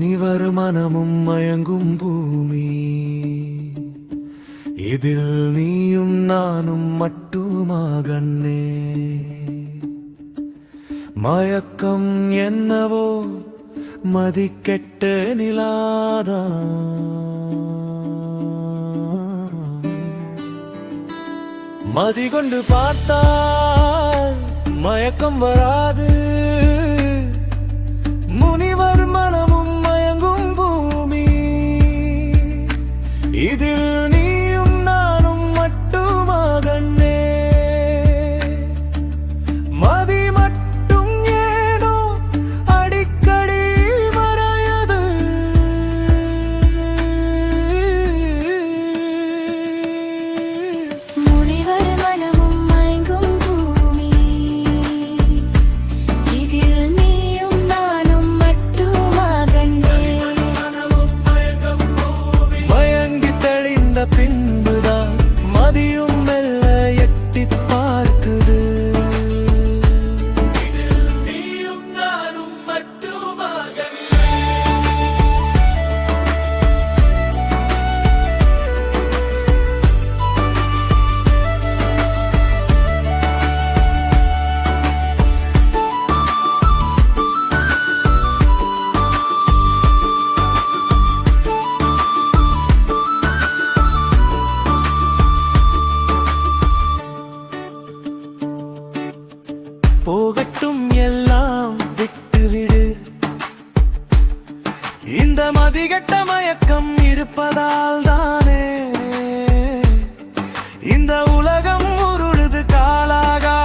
முனிவர் மனமும் மயங்கும் பூமி, இதில் நீயும் நானும் மட்டுமாகண்ணே. மயக்கம் என்னவோ மதிக்கெட்ட நிலாதான், மதி கொண்டு பார்த்தால் மயக்கம் வராது. முனிவர் மனமும் மயங்கும் பூமி, இதில் நீயும் நானும் மட்டுமாகண்ணே. மதி மட்டும் ஏனோ அடிக்கடி மறையது. முனிவர் மனமும் மயங்கும் பூமி, இதில் நீயும் நானும் மட்டுமாகண்ணே. மயங்கி தெளிந்த பின்புதான் மதியும் மெல்ல எட்டி பார்க்குது. நீயும் நானும் மட்டுமாகண்ணே. போகட்டும் எல்லாம் விட்டுவிடு, இந்த மதிகட்ட மயக்கம் இருப்பதால் தானே இந்த உலகம் உருளுது காலாகா